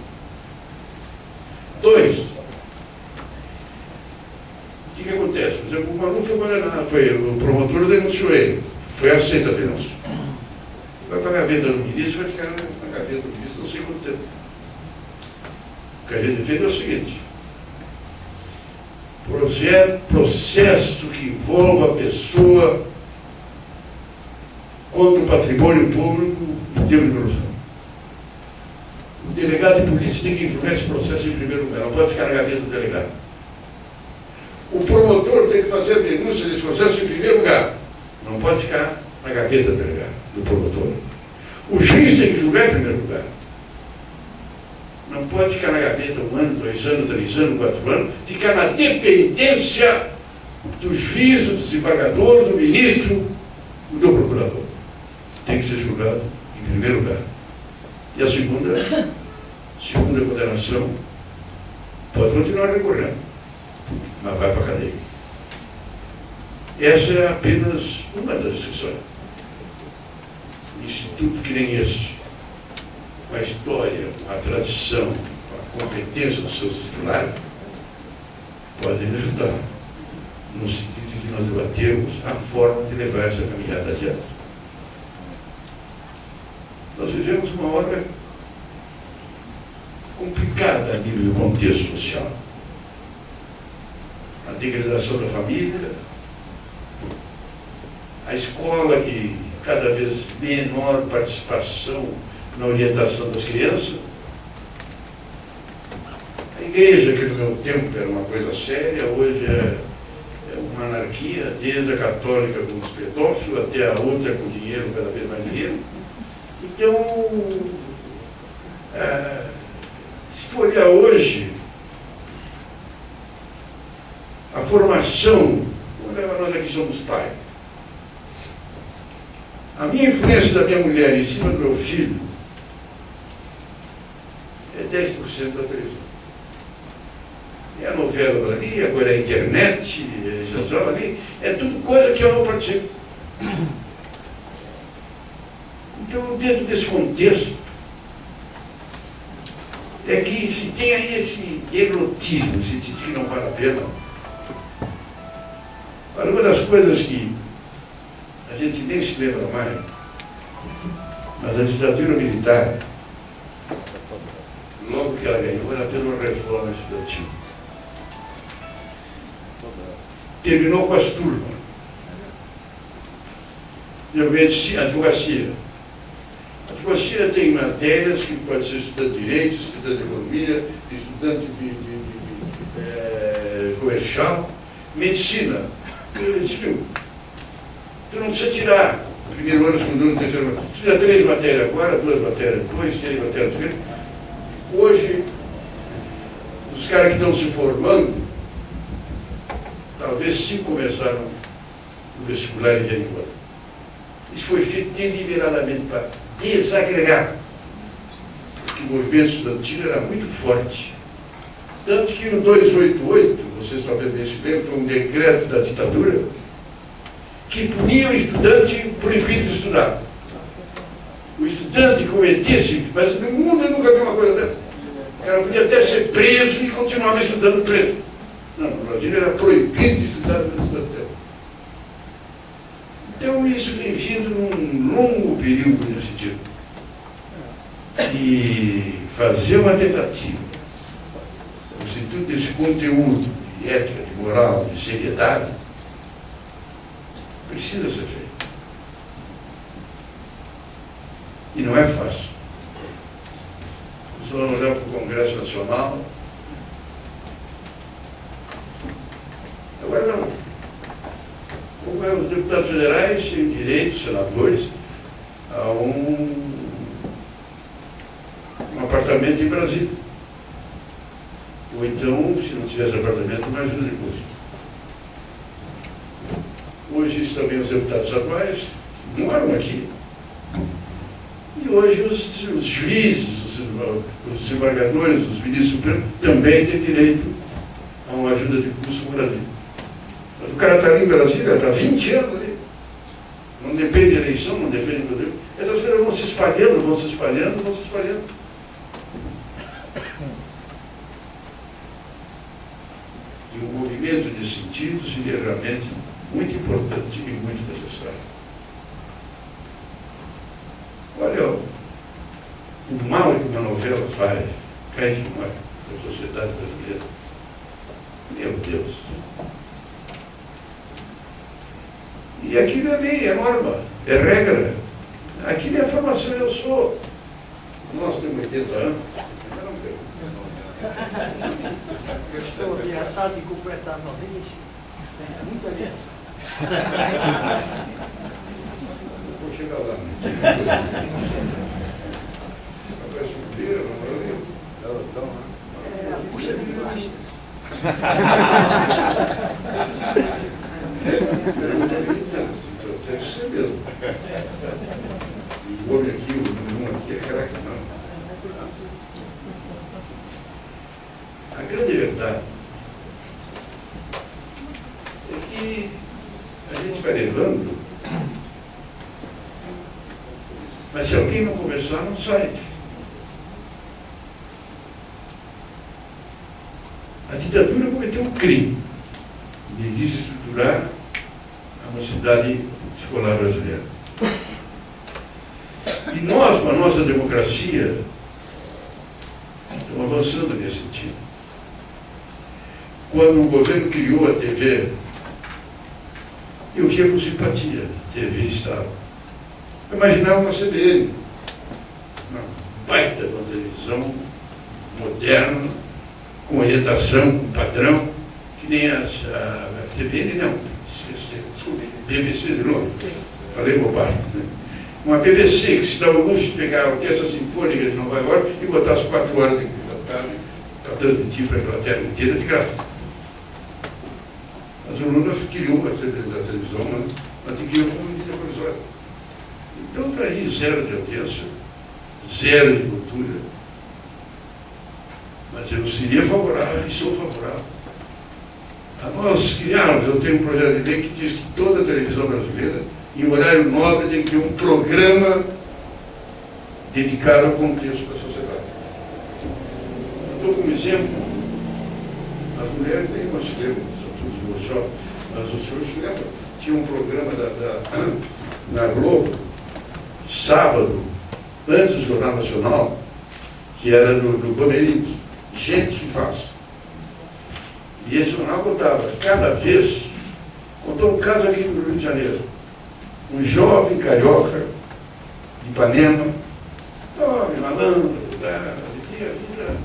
Dois, o que acontece? Por exemplo, o Manu foi condenado, o promotor denunciou ele, foi aceita a denúncia. Vai para a gaveta do ministro, vai ficar na gaveta do ministro não sei quanto tempo. O que a gente fez é o seguinte: processo que envolva a pessoa contra o patrimônio público em termos de corrupção. O delegado de polícia tem que julgar esse processo em primeiro lugar, não pode ficar na gaveta do delegado. O promotor tem que fazer a denúncia desse processo em primeiro lugar, não pode ficar na gaveta do delegado, do promotor. O juiz tem que julgar em primeiro lugar. Não pode ficar na gaveta 1 ano, 2 anos, 3 anos, 4 anos, ficar na dependência do juiz, do desembargador, do ministro, do procurador. Tem que ser julgado em primeiro lugar. E a segunda condenação pode continuar recorrendo, mas vai para a cadeia. Essa é apenas uma das exceções. Instituto que nem esse, com a história, com a tradição, com a competência dos seus titulares, podem ajudar no sentido de nós debatermos a forma de levar essa caminhada adiante. Nós vivemos uma hora complicada a nível do contexto social. A degradação da família, a escola que cada vez menor participação na orientação das crianças, a igreja, que no meu tempo era uma coisa séria, hoje é uma anarquia, desde a católica com os pedófilos até a outra com dinheiro, cada vez mais dinheiro. Então, se for olhar hoje, a formação, vamos levar nós aqui somos pais. A minha influência da minha mulher em cima do meu filho é 10% da televisão. É a novela ali, agora é a internet, é ali, é tudo coisa que eu não participo. Então, dentro desse contexto, é que se tem aí esse erotismo, esse sentido que não vale a pena. Olha, uma das coisas que a gente nem se lembra mais, mas a ditadura militar, logo que ela ganhou, ela fez uma reforma estudantil. Terminou com as turmas. Geralmente, a advocacia. A advocacia tem matérias que pode ser estudante de direito, estudante de economia, estudante de comercial, medicina. Tu não precisa tirar primeiro ano, segundo ano, terceiro ano. Precisa 3 matérias agora, 2 matérias depois, 3 matérias depois. Hoje, os caras que estão se formando, talvez 5 começaram no vestibular em Jericoacoara. Isso foi feito deliberadamente para desagregar, porque o movimento estudantil era muito forte. Tanto que no 288, vocês talvez nem se lembram, foi um decreto da ditadura que punia o estudante proibido de estudar. O estudante cometesse, mas no mundo eu nunca vi uma coisa dessa. O cara podia até ser preso e continuava estudando preso. Não, no Brasil era proibido de estudar no estudante. Então, isso tem vindo num longo período nesse sentido. E fazer uma tentativa, no sentido desse conteúdo de ética, de moral, de seriedade, precisa ser feito. E não é fácil. Vocês vão olhar para o Congresso Nacional. Agora não. Os deputados federais têm direito, senadores, a um apartamento em Brasília. Ou então, se não tivesse apartamento, uma ajuda de custo. Hoje isso também os deputados estaduais que moram aqui. E hoje os juízes, os desembargadores, os ministros supremos também têm direito a uma ajuda de custo moradia. O cara está ali em Brasília, está há 20 anos ali. Não depende de eleição, não depende de poder. Essas coisas vão se espalhando, vão se espalhando, vão se espalhando. E um movimento de sentido seria realmente muito importante e muito necessário. Olha, o mal que uma novela faz, cai de uma da sociedade brasileira. Meu Deus. E aquilo é lei, é norma, é regra. Aquilo é a formação, eu sou. Nós temos 80 anos. Eu estou ameaçado de completar 95. Muito ameaçado. Vou chegar lá. Vai subir, É a puxa de flashes. Deve ser mesmo. O olho aqui, o número aqui, é caraca, não. A grande verdade é que a gente vai levando, mas se alguém não começar, não sai. A ditadura cometeu um crime de desestruturar a mocidade escolar brasileira. E nós, com a nossa democracia, estamos avançando nesse sentido. Quando o governo criou a TV, eu via com simpatia, TV Estado. Eu imaginava uma CBN, uma baita uma televisão moderna, com orientação, com padrão, que nem a CBN, não. Desculpe, BBC de novo. Falei bobagem, né? Uma BBC que se dá o luxo de pegar a Orquestra Sinfônica de Nova York e botar as 4 horas de cantar para transmitir para a Inglaterra inteira de graça. Mas o Lula criou a televisão, mas criou como medida provisória. Então está aí zero de audiência, zero de cultura. Mas eu seria favorável e sou favorável. A nós criarmos, eu tenho um projeto de lei que diz que toda a televisão brasileira, em horário nobre, tem que ter um programa dedicado ao contexto da sociedade. Eu estou como exemplo, as mulheres têm umas temas, são todos workshops, mas os senhores se lembram, tinha um programa na Globo, sábado, antes do Jornal Nacional, que era do Bandeirinhos, gente que faz. E esse jornal contava, cada vez, contou um caso aqui no Rio de Janeiro. Um jovem carioca, de Ipanema, jovem, malandro, vivia a vida,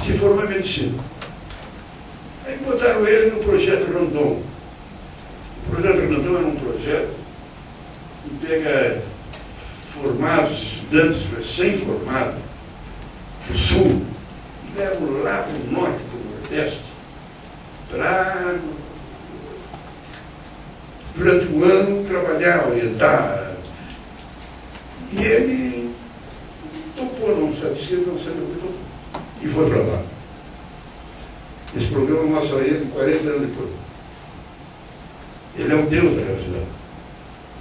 se formou em medicina. Aí botaram ele no projeto Rondon. O projeto Rondon era um projeto que pega formados, estudantes recém-formados do Sul, e levam lá para o norte, para o Nordeste, para, durante o ano, trabalhar, orientar. E ele topou, não satisfeito, não sabia o que topou, e foi para lá. Esse programa mostra ele 40 anos depois. Ele é o Deus daquela cidade.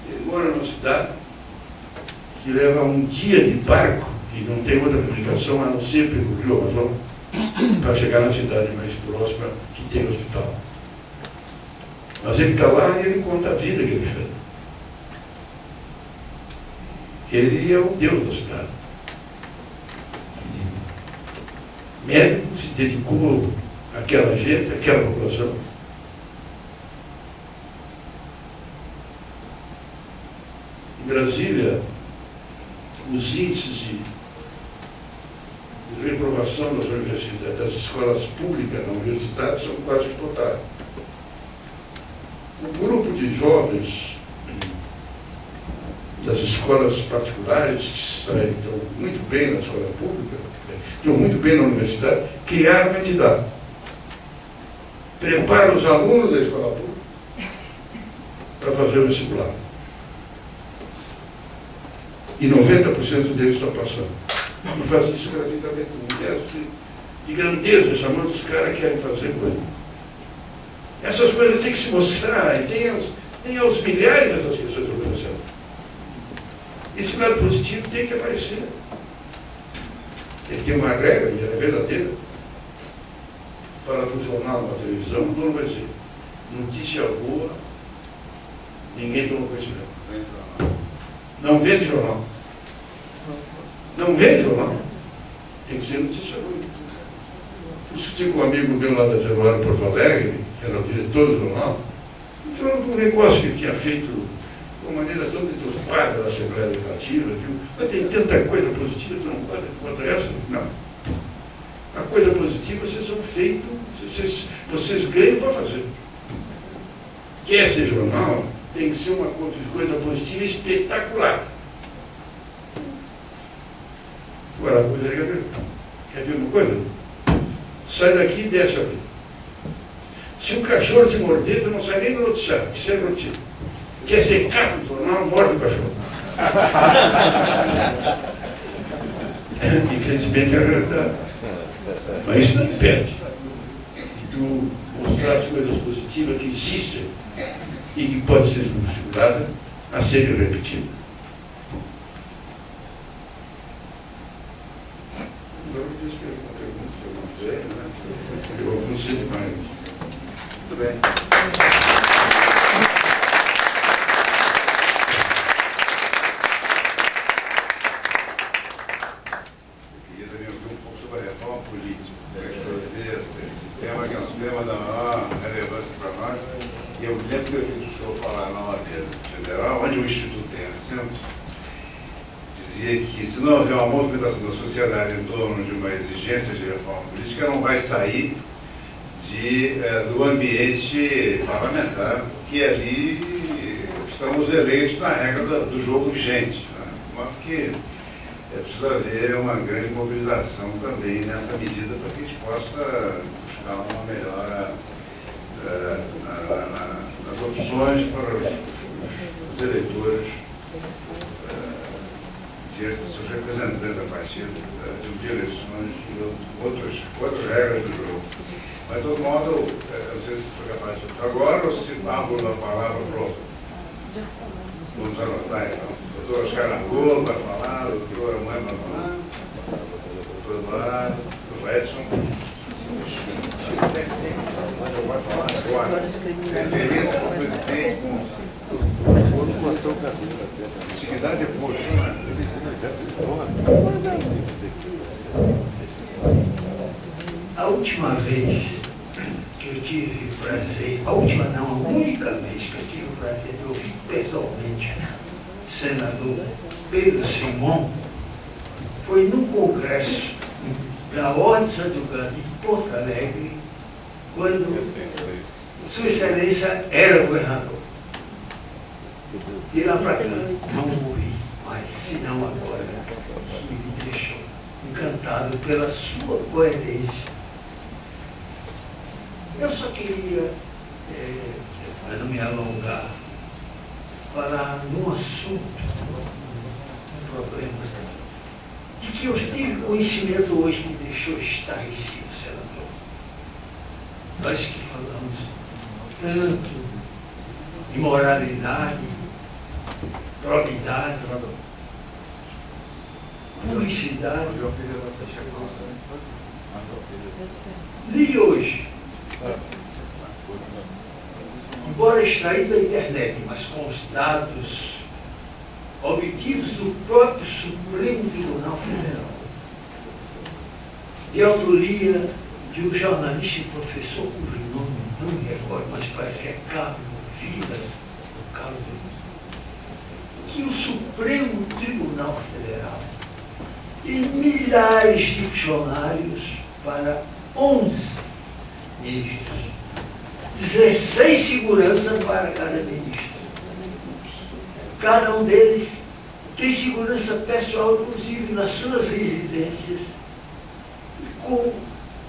Ele mora numa cidade que leva um dia de barco, e não tem outra comunicação a não ser pelo Rio Amazonas, para chegar na cidade mais próxima que tem hospital. Mas ele está lá e ele conta a vida que ele fez. Ele é o Deus da cidade. Médico se dedicou àquela gente, àquela população. Em Brasília, os índices de reprovação das universidades, das escolas públicas na universidade são quase totais. O grupo de jovens das escolas particulares, que estão muito bem na escola pública, estão muito bem na universidade, criaram uma entidade. Prepara os alunos da escola pública para fazer o vestibular. E 90% deles estão passando. E faz isso gratuitamente, um gesto de grandeza, chamando os caras que querem fazer coisa. Essas coisas têm que se mostrar, e tem aos milhares essas questões de organização. Esse lado positivo tem que aparecer. Ele tem uma regra, e ela é verdadeira. Fala para o jornal, na televisão, o dono vai dizer: notícia boa, ninguém toma conhecimento. Não vende jornal. Não vende jornal. Tem que ser notícia boa. Por isso tinha um amigo meu lá da Januário Porto Alegre, que era o diretor do jornal, e falando de um negócio que ele tinha feito de uma maneira tão deturpada da Assembleia Legislativa, viu? Mas tem tanta coisa positiva, tu não pode contra essa? Não. A coisa positiva vocês são feitos, vocês ganham para fazer. Quer ser jornal, tem que ser uma coisa positiva espetacular. Agora, a coisa é, quer ver uma coisa? Sai daqui e desce ali. Se um cachorro te morder, tu não sai nem no noticiário, isso é notícia. Quer ser capa do jornal, morde o cachorro. Infelizmente é a verdade. Mas isso não impede de tu mostrar as coisas positivas que existem e que podem ser configuradas a serem repetidas. Agora eu disse que uma pergunta, se eu não quiser, né? Eu não sei demais. Muito bem. Eu queria também ouvir um pouco sobre a reforma política. Esse tema que é um tema da maior relevância para nós. E eu lembro que eu vi o senhor falar na ordem federal, onde o Instituto tem assento, dizia que se não houver uma movimentação da sociedade em torno de uma exigência de reforma política, não vai sair do ambiente parlamentar, porque ali estão os eleitos na regra do jogo vigente. Né? Porque precisa haver uma grande mobilização também nessa medida para que a gente possa buscar uma melhora nas opções para os eleitores diante dos seus representantes a partir de eleições e outras regras do jogo. Mas, de todo modo, eu não sei se foi capaz de falar agora ou se abro a palavra para o. Vamos anotar, então. Doutor Oscar Angola vai falar, doutora Mãe vai falar, doutor Eduardo, doutor Edson. Vai falar agora. Referência com o presidente, com atividade é poxa, né? A última vez que eu tive o prazer, a última não, a única vez que eu tive o prazer de ouvir pessoalmente o senador Pedro Simão foi no Congresso da Ordem Santo de Porto Alegre, quando Sua Excelência era governador. De lá para cá, não ouvi mais, senão agora, que me deixou encantado pela sua coerência. Eu só queria, para não me alongar, falar num assunto, um problema, de que eu tive conhecimento hoje que deixou estarrecido, senador. Nós que falamos tanto de moralidade, probidade, publicidade. Li hoje embora extraído da internet, mas com os dados obtidos do próprio Supremo Tribunal Federal, de autoria de um jornalista e professor cujo nome não me recordo, mas parece que é Carlos Vilas, que o Supremo Tribunal Federal tem milhares de funcionários para 11 ministros, 16 seguranças para cada ministro. Cada um deles tem segurança pessoal, inclusive nas suas residências, com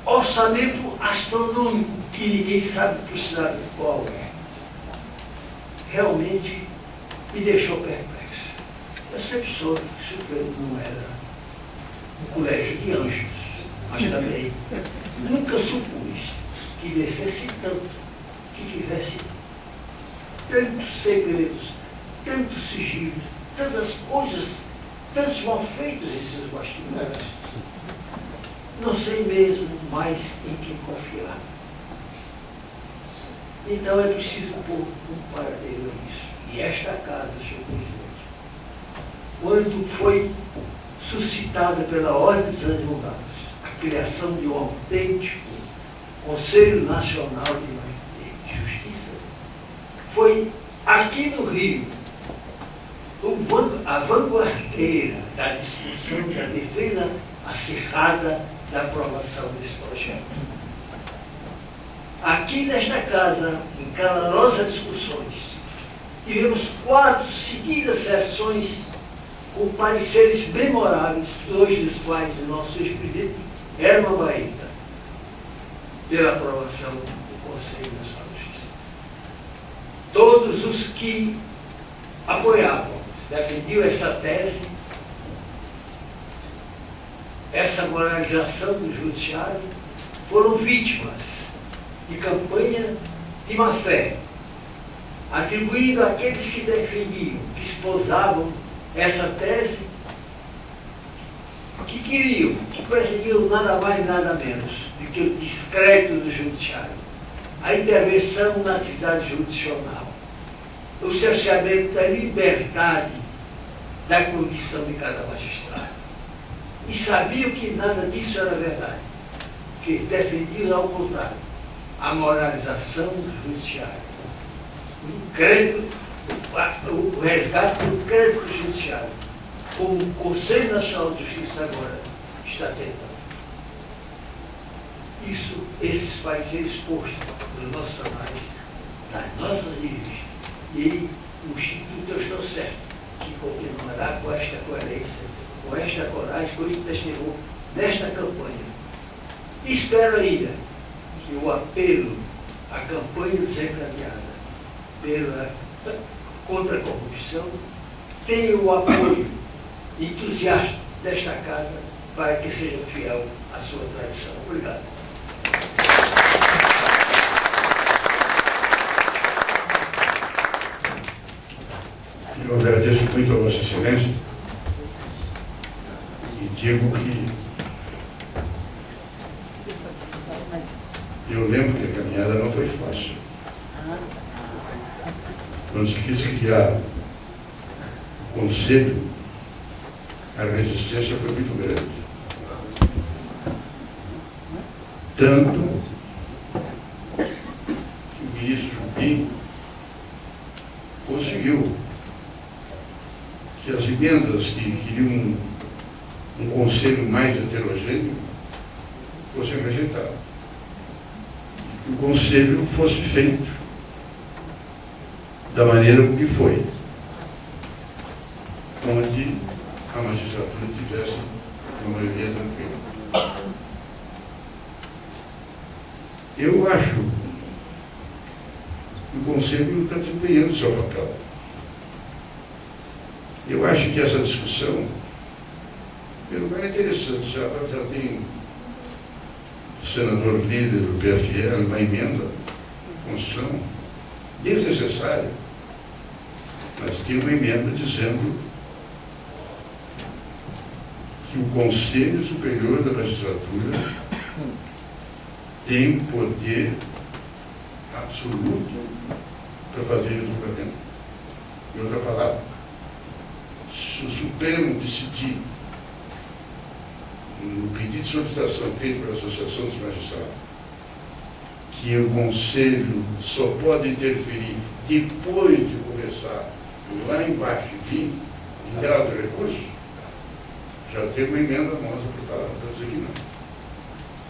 orçamento astronômico, que ninguém sabe precisar de qual é. Realmente me deixou perplexo. Eu sempre soube que o Supremo não era um colégio de anjos, mas também nunca supus que descesse tanto, que tivesse tantos segredos, tantos sigilos, tantas coisas, tantos malfeitos em seus bastidores. Não sei mesmo mais em quem confiar. Então é preciso pôr um paralelo a isso. E esta casa, senhor presidente, quando foi suscitada pela Ordem dos Advogados a criação de um autêntico Conselho Nacional de Justiça, foi aqui no Rio, a vanguardeira da discussão, da defesa acirrada da aprovação desse projeto. Aqui nesta casa, em calorosas discussões, tivemos 4 seguidas sessões com pareceres memoráveis, 2 dos quais o nosso ex-presidente Herman Baeta, pela aprovação do Conselho Nacional de Justiça. Todos os que apoiavam, defendiam essa tese, essa moralização do judiciário, foram vítimas de campanha de má-fé, atribuindo àqueles que defendiam, que esposavam essa tese, que queriam, que pretendiam nada mais nada menos do que o descrédito do judiciário, a intervenção na atividade jurisdicional, o cerceamento da liberdade da condição de cada magistrado. E sabiam que nada disso era verdade, que defendiam, ao contrário, a moralização do judiciário, o resgate do crédito judiciário, como o Conselho Nacional de Justiça agora está tentando. Esses pareceres postos nos nossos anais, nas nossas revistas, e o Instituto Eu Estou Certo, que continuará com esta coerência, com esta coragem, com isso testemunho nesta campanha. Espero ainda que o apelo à campanha desencadeada contra a corrupção tenha o apoio entusiasta desta casa para que seja fiel à sua tradição. Obrigado. Eu agradeço muito a Vossa Excelência e digo que eu lembro que a caminhada não foi fácil. Quando se quis criar o Conselho, a resistência foi muito grande. Tanto que o ministro Jubim conseguiu que as emendas que queriam um conselho mais heterogêneo fossem rejeitadas. Que o conselho fosse feito da maneira como que foi, onde a magistratura tivesse uma maioria tranquila. Eu acho que o Conselho está desempenhando o seu papel. Eu acho que essa discussão, pelo menos, é interessante. Já tem o senador líder do PFL, uma emenda à Constituição, desnecessária, mas tem uma emenda dizendo que o Conselho Superior da Magistratura tem poder absoluto para fazer julgamento. Em outra palavra, se o Supremo decidir, no pedido de solicitação feito pela Associação dos Magistrados, que o Conselho só pode interferir depois de começar lá embaixo vir gerar o recurso, já tem uma emenda nossa preparada para dizer que não.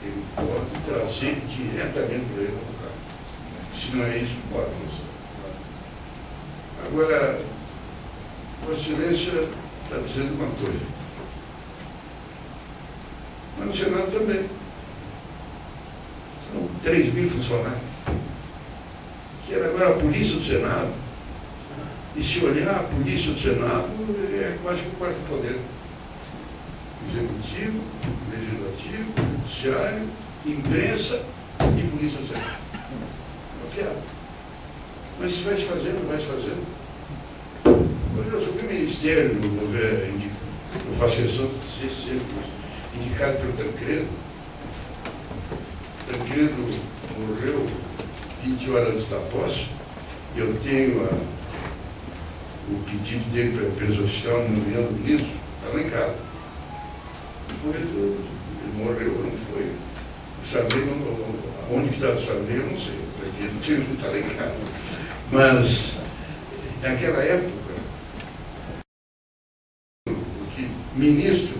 Ele pode trazer diretamente para ele no carro. Se não é isso, pode avançar. Agora, Vossa Excelência está dizendo uma coisa. Mas no Senado também. São 3.000 funcionários. Que era agora a polícia do Senado. E se olhar, a polícia do Senado é quase que o quarto poder. Executivo, legislativo, judiciário, imprensa e polícia do Senado. Mas se vai se fazendo, vai se fazendo. Quando eu subi o Ministério do governo, eu faço questão de ser sempre indicado pelo Tancredo. Tancredo morreu 20 horas antes da posse. Eu tenho o pedido dele para a empresa oficial no nomeando ministro, está lá em casa. Ele morreu, não foi. O Sarney, onde que está o Sarney, eu não sei. Ele não está lá em casa. Mas, naquela época, o que ministro